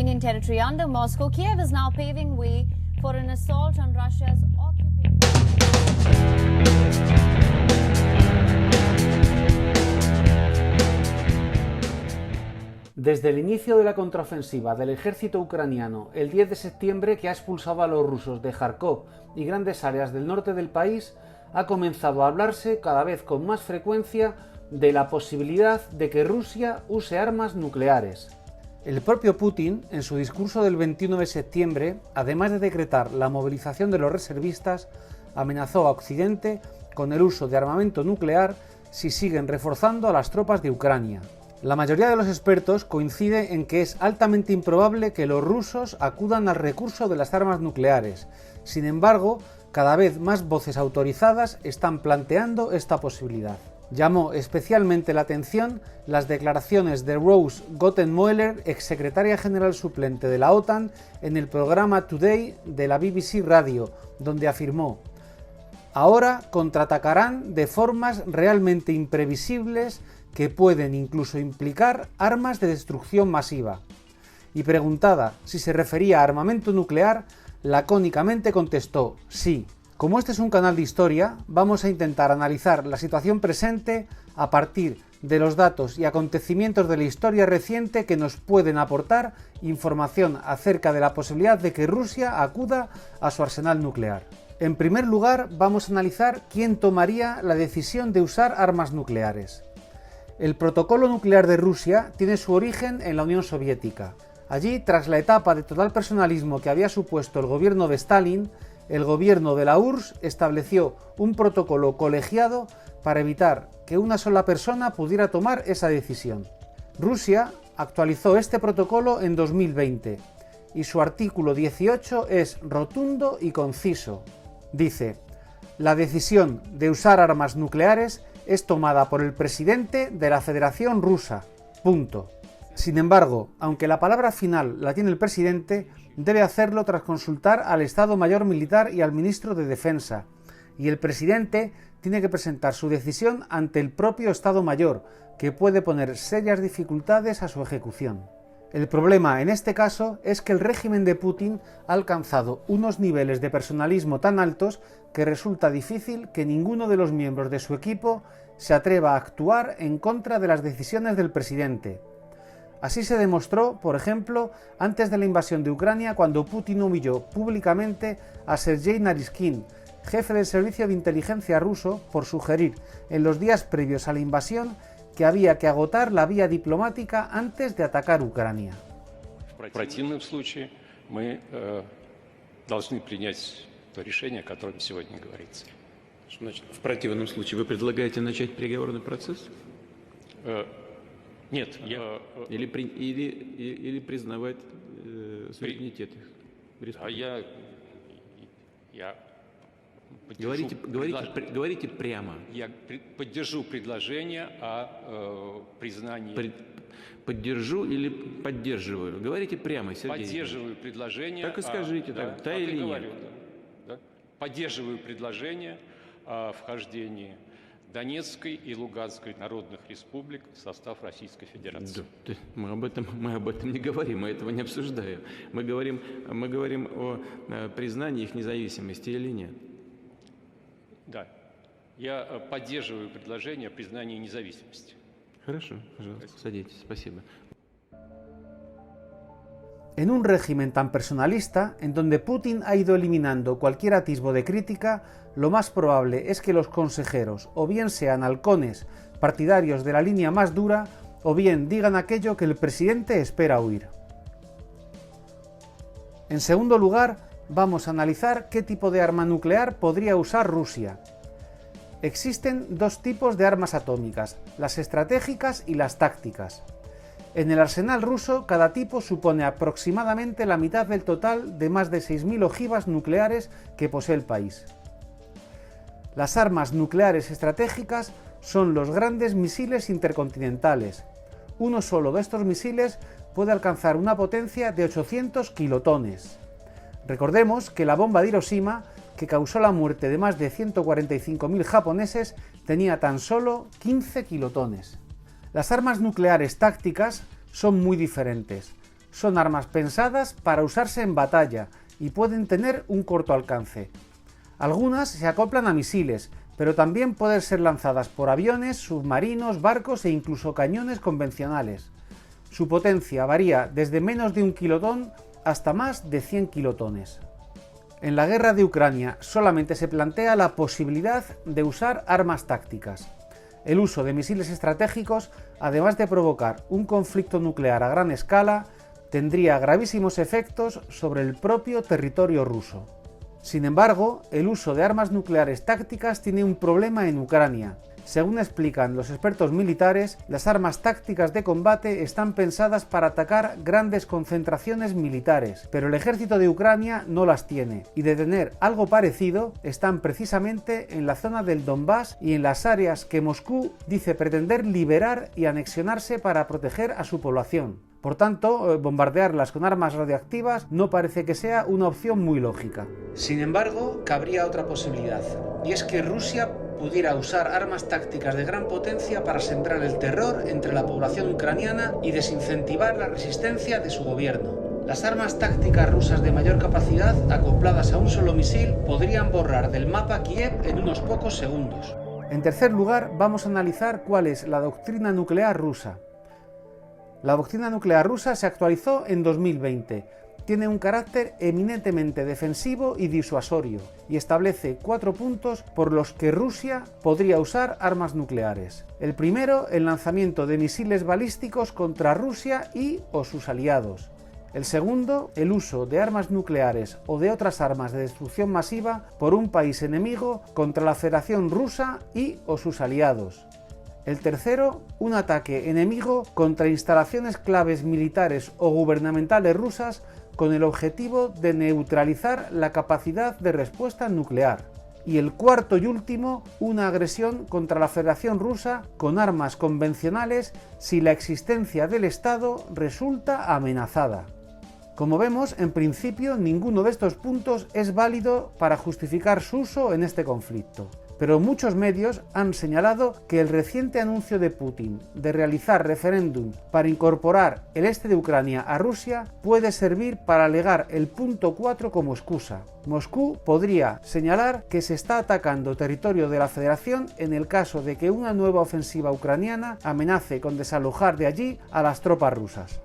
Ukrainian territory under Moscow, Kiev is now paving way for an assault on Russia's occupation. Desde el inicio de la contraofensiva del ejército ucraniano el 10 de septiembre, que ha expulsado a los rusos de Kharkov y grandes áreas del norte del país, ha comenzado a hablarse cada vez con más frecuencia de la posibilidad de que Rusia use armas nucleares. El propio Putin, en su discurso del 21 de septiembre, además de decretar la movilización de los reservistas, amenazó a Occidente con el uso de armamento nuclear si siguen reforzando a las tropas de Ucrania. La mayoría de los expertos coincide en que es altamente improbable que los rusos acudan al recurso de las armas nucleares. Sin embargo, cada vez más voces autorizadas están planteando esta posibilidad. Llamó especialmente la atención las declaraciones de Rose Gottenmoeller, exsecretaria general suplente de la OTAN, en el programa Today de la BBC Radio, donde afirmó: "Ahora contraatacarán de formas realmente imprevisibles que pueden incluso implicar armas de destrucción masiva". Y preguntada si se refería a armamento nuclear, lacónicamente contestó: "Sí". Como este es un canal de historia, vamos a intentar analizar la situación presente a partir de los datos y acontecimientos de la historia reciente que nos pueden aportar información acerca de la posibilidad de que Rusia acuda a su arsenal nuclear. En primer lugar, vamos a analizar quién tomaría la decisión de usar armas nucleares. El protocolo nuclear de Rusia tiene su origen en la Unión Soviética. Allí, tras la etapa de total personalismo que había supuesto el gobierno de Stalin, el gobierno de la URSS estableció un protocolo colegiado para evitar que una sola persona pudiera tomar esa decisión. Rusia actualizó este protocolo en 2020 y su artículo 18 es rotundo y conciso. Dice: "La decisión de usar armas nucleares es tomada por el presidente de la Federación Rusa. Punto". Sin embargo, aunque la palabra final la tiene el presidente, debe hacerlo tras consultar al Estado Mayor Militar y al Ministro de Defensa, y el presidente tiene que presentar su decisión ante el propio Estado Mayor, que puede poner serias dificultades a su ejecución. El problema en este caso es que el régimen de Putin ha alcanzado unos niveles de personalismo tan altos que resulta difícil que ninguno de los miembros de su equipo se atreva a actuar en contra de las decisiones del presidente. Así se demostró, por ejemplo, antes de la invasión de Ucrania, cuando Putin humilló públicamente a Sergei Naryshkin, jefe del servicio de inteligencia ruso, por sugerir en los días previos a la invasión que había que agotar la vía diplomática antes de atacar Ucrania. В противном случае мы должны принять то решение, о котором сегодня говорится. Что значит, в противном случае вы предлагаете начать переговорный процесс? Нет, или признавать суверенитет республики? Говорите прямо. Я поддержу предложение о признании. Поддержу или поддерживаю? Говорите прямо, Сергей. Поддерживаю предложение. Так и скажите, да или нет. Да. Поддерживаю предложение о вхождении Донецкой и Луганской народных республик в состав Российской Федерации. Да, мы об этом не говорим, мы этого не обсуждаем. Мы говорим о признании их независимости или нет. Да, я поддерживаю предложение о признании независимости. Хорошо, пожалуйста, садитесь, спасибо. En un régimen tan personalista, en donde Putin ha ido eliminando cualquier atisbo de crítica, lo más probable es que los consejeros o bien sean halcones partidarios de la línea más dura, o bien digan aquello que el presidente espera oír. En segundo lugar, vamos a analizar qué tipo de arma nuclear podría usar Rusia. Existen dos tipos de armas atómicas, las estratégicas y las tácticas. En el arsenal ruso, cada tipo supone aproximadamente la mitad del total de más de 6.000 ojivas nucleares que posee el país. Las armas nucleares estratégicas son los grandes misiles intercontinentales. Uno solo de estos misiles puede alcanzar una potencia de 800 kilotones. Recordemos que la bomba de Hiroshima, que causó la muerte de más de 145.000 japoneses, tenía tan solo 15 kilotones. Las armas nucleares tácticas son muy diferentes. son armas pensadas para usarse en batalla y pueden tener un corto alcance. Algunas se acoplan a misiles, pero también pueden ser lanzadas por aviones, submarinos, barcos e incluso cañones convencionales. Su potencia varía desde menos de 1 kilotón hasta más de 100 kilotones. En la guerra de Ucrania solamente se plantea la posibilidad de usar armas tácticas. El uso de misiles estratégicos, además de provocar un conflicto nuclear a gran escala, tendría gravísimos efectos sobre el propio territorio ruso. Sin embargo, el uso de armas nucleares tácticas tiene un problema en Ucrania. Según explican los expertos militares, las armas tácticas de combate están pensadas para atacar grandes concentraciones militares, pero el ejército de Ucrania no las tiene, y de tener algo parecido, están precisamente en la zona del Donbass y en las áreas que Moscú dice pretender liberar y anexionarse para proteger a su población. Por tanto, bombardearlas con armas radioactivas no parece que sea una opción muy lógica. Sin embargo, cabría otra posibilidad, y es que Rusia pudiera usar armas tácticas de gran potencia para sembrar el terror entre la población ucraniana y desincentivar la resistencia de su gobierno. Las armas tácticas rusas de mayor capacidad, acopladas a un solo misil, podrían borrar del mapa Kiev en unos pocos segundos. En tercer lugar, vamos a analizar cuál es la doctrina nuclear rusa. La doctrina nuclear rusa se actualizó en 2020. Tiene un carácter eminentemente defensivo y disuasorio, y establece 4 puntos por los que Rusia podría usar armas nucleares. El primero, el lanzamiento de misiles balísticos contra Rusia y o sus aliados. El segundo, el uso de armas nucleares o de otras armas de destrucción masiva por un país enemigo contra la Federación Rusa y o sus aliados. El tercero, un ataque enemigo contra instalaciones claves militares o gubernamentales rusas con el objetivo de neutralizar la capacidad de respuesta nuclear. Y el cuarto y último, una agresión contra la Federación Rusa con armas convencionales si la existencia del Estado resulta amenazada. Como vemos, en principio ninguno de estos puntos es válido para justificar su uso en este conflicto. Pero muchos medios han señalado que el reciente anuncio de Putin de realizar referéndum para incorporar el este de Ucrania a Rusia puede servir para alegar el punto 4 como excusa. Moscú podría señalar que se está atacando territorio de la Federación en el caso de que una nueva ofensiva ucraniana amenace con desalojar de allí a las tropas rusas.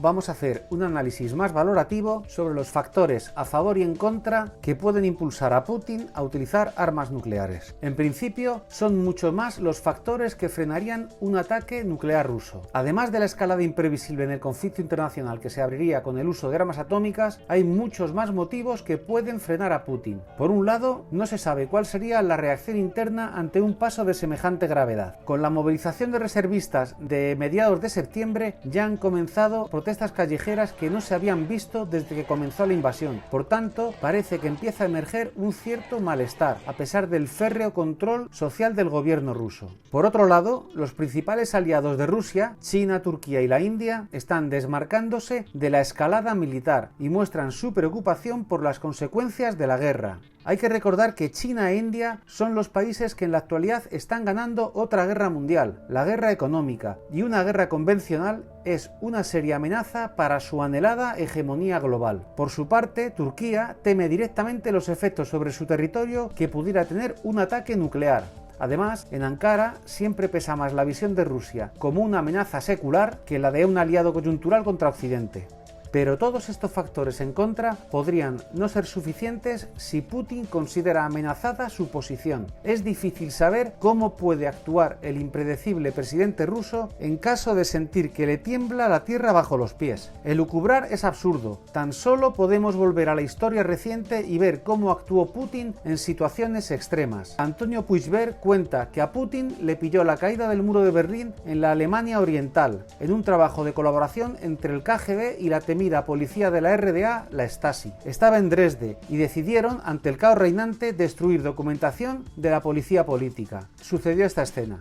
Vamos a hacer un análisis más valorativo sobre los factores a favor y en contra que pueden impulsar a Putin a utilizar armas nucleares. En principio, son mucho más los factores que frenarían un ataque nuclear ruso. Además de la escalada imprevisible en el conflicto internacional que se abriría con el uso de armas atómicas, hay muchos más motivos que pueden frenar a Putin. Por un lado, no se sabe cuál sería la reacción interna ante un paso de semejante gravedad. Con la movilización de reservistas de mediados de septiembre, ya han comenzado protestas callejeras que no se habían visto desde que comenzó la invasión. Por tanto, parece que empieza a emerger un cierto malestar, a pesar del férreo control social del gobierno ruso. Por otro lado, los principales aliados de Rusia, China, Turquía y la India, están desmarcándose de la escalada militar y muestran su preocupación por las consecuencias de la guerra. Hay que recordar que China e India son los países que en la actualidad están ganando otra guerra mundial, la guerra económica, y una guerra convencional es una seria amenaza para su anhelada hegemonía global. Por su parte, Turquía teme directamente los efectos sobre su territorio que pudiera tener un ataque nuclear. Además, en Ankara siempre pesa más la visión de Rusia como una amenaza secular que la de un aliado coyuntural contra Occidente. Pero todos estos factores en contra podrían no ser suficientes si Putin considera amenazada su posición. Es difícil saber cómo puede actuar el impredecible presidente ruso en caso de sentir que le tiembla la tierra bajo los pies. Elucubrar es absurdo, tan solo podemos volver a la historia reciente y ver cómo actuó Putin en situaciones extremas. Antonio Puigvert cuenta que a Putin le pilló la caída del muro de Berlín en la Alemania Oriental, en un trabajo de colaboración entre el KGB y la temida policía de la RDA, la Stasi. Estaba en Dresde y decidieron, ante el caos reinante, destruir documentación de la policía política. Sucedió esta escena.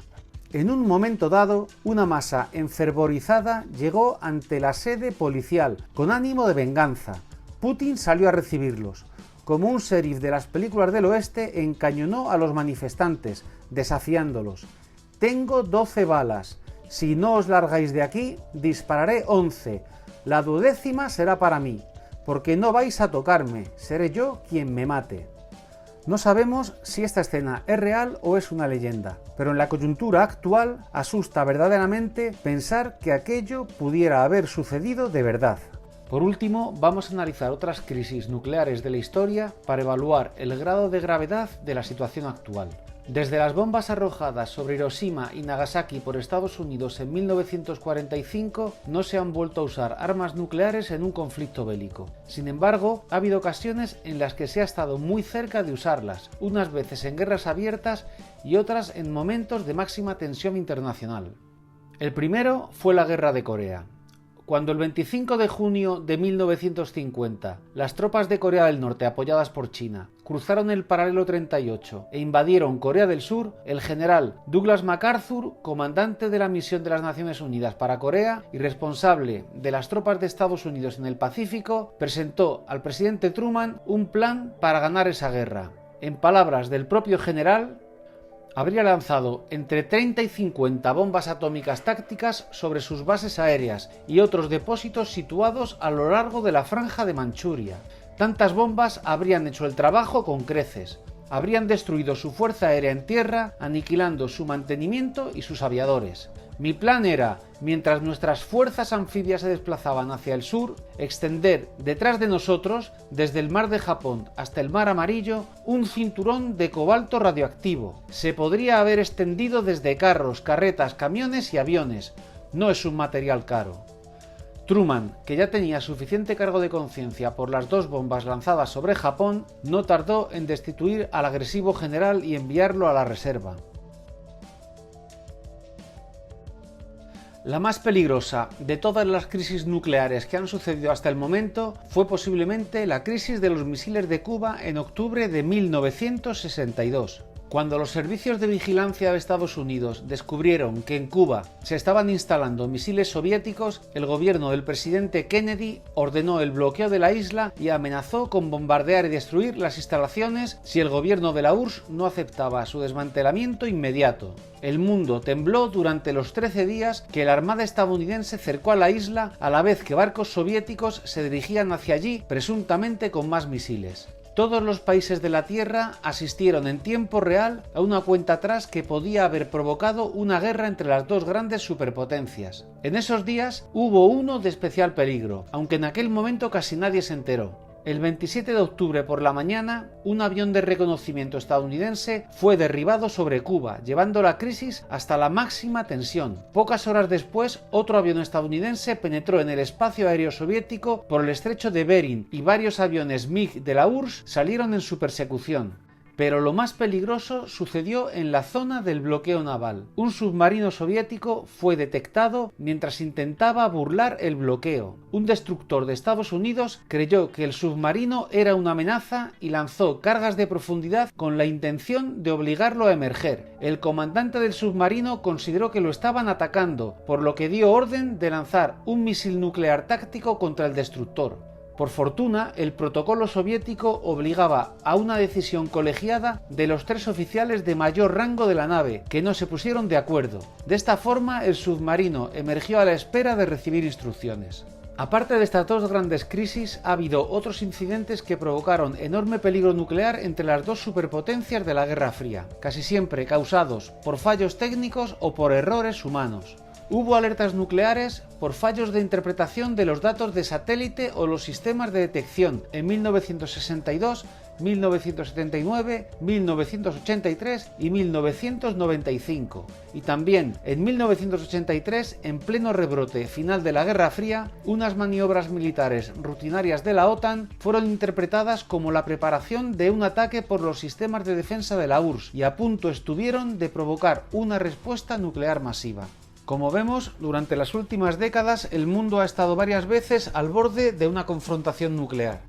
En un momento dado, una masa enfervorizada llegó ante la sede policial, con ánimo de venganza. Putin salió a recibirlos. Como un sheriff de las películas del oeste, encañonó a los manifestantes, desafiándolos. «Tengo 12 balas. Si no os largáis de aquí, dispararé 11. La 12ª será para mí, porque no vais a tocarme, seré yo quien me mate. No sabemos si esta escena es real o es una leyenda, pero en la coyuntura actual asusta verdaderamente pensar que aquello pudiera haber sucedido de verdad. Por último, vamos a analizar otras crisis nucleares de la historia para evaluar el grado de gravedad de la situación actual. Desde las bombas arrojadas sobre Hiroshima y Nagasaki por Estados Unidos en 1945, no se han vuelto a usar armas nucleares en un conflicto bélico. Sin embargo, ha habido ocasiones en las que se ha estado muy cerca de usarlas, unas veces en guerras abiertas y otras en momentos de máxima tensión internacional. El primero fue la Guerra de Corea. Cuando el 25 de junio de 1950 las tropas de Corea del Norte apoyadas por China cruzaron el paralelo 38 e invadieron Corea del Sur, el general Douglas MacArthur, comandante de la misión de las Naciones Unidas para Corea y responsable de las tropas de Estados Unidos en el Pacífico, presentó al presidente Truman un plan para ganar esa guerra. En palabras del propio general, habría lanzado entre 30 y 50 bombas atómicas tácticas sobre sus bases aéreas y otros depósitos situados a lo largo de la franja de Manchuria. Tantas bombas habrían hecho el trabajo con creces. Habrían destruido su fuerza aérea en tierra, aniquilando su mantenimiento y sus aviadores. Mi plan era, mientras nuestras fuerzas anfibias se desplazaban hacia el sur, extender detrás de nosotros, desde el mar de Japón hasta el mar Amarillo, un cinturón de cobalto radioactivo. Se podría haber extendido desde carros, carretas, camiones y aviones. No es un material caro. Truman, que ya tenía suficiente cargo de conciencia por las 2 bombas lanzadas sobre Japón, no tardó en destituir al agresivo general y enviarlo a la reserva. La más peligrosa de todas las crisis nucleares que han sucedido hasta el momento fue posiblemente la crisis de los misiles de Cuba en octubre de 1962. Cuando los servicios de vigilancia de Estados Unidos descubrieron que en Cuba se estaban instalando misiles soviéticos, el gobierno del presidente Kennedy ordenó el bloqueo de la isla y amenazó con bombardear y destruir las instalaciones si el gobierno de la URSS no aceptaba su desmantelamiento inmediato. El mundo tembló durante los 13 días que la Armada estadounidense cercó a la isla a la vez que barcos soviéticos se dirigían hacia allí, presuntamente con más misiles. Todos los países de la Tierra asistieron en tiempo real a una cuenta atrás que podía haber provocado una guerra entre las 2 grandes superpotencias. En esos días hubo uno de especial peligro, aunque en aquel momento casi nadie se enteró. El 27 de octubre por la mañana, un avión de reconocimiento estadounidense fue derribado sobre Cuba, llevando la crisis hasta la máxima tensión. Pocas horas después, otro avión estadounidense penetró en el espacio aéreo soviético por el estrecho de Bering y varios aviones MiG de la URSS salieron en su persecución. Pero lo más peligroso sucedió en la zona del bloqueo naval. Un submarino soviético fue detectado mientras intentaba burlar el bloqueo. Un destructor de Estados Unidos creyó que el submarino era una amenaza y lanzó cargas de profundidad con la intención de obligarlo a emerger. El comandante del submarino consideró que lo estaban atacando, por lo que dio orden de lanzar un misil nuclear táctico contra el destructor. Por fortuna, el protocolo soviético obligaba a una decisión colegiada de los 3 oficiales de mayor rango de la nave, que no se pusieron de acuerdo. De esta forma, el submarino emergió a la espera de recibir instrucciones. Aparte de estas 2 grandes crisis, ha habido otros incidentes que provocaron enorme peligro nuclear entre las 2 superpotencias de la Guerra Fría, casi siempre causados por fallos técnicos o por errores humanos. Hubo alertas nucleares por fallos de interpretación de los datos de satélite o los sistemas de detección en 1962, 1979, 1983 y 1995. Y también en 1983, en pleno rebrote final de la Guerra Fría, unas maniobras militares rutinarias de la OTAN fueron interpretadas como la preparación de un ataque por los sistemas de defensa de la URSS y a punto estuvieron de provocar una respuesta nuclear masiva. Como vemos, durante las últimas décadas el mundo ha estado varias veces al borde de una confrontación nuclear.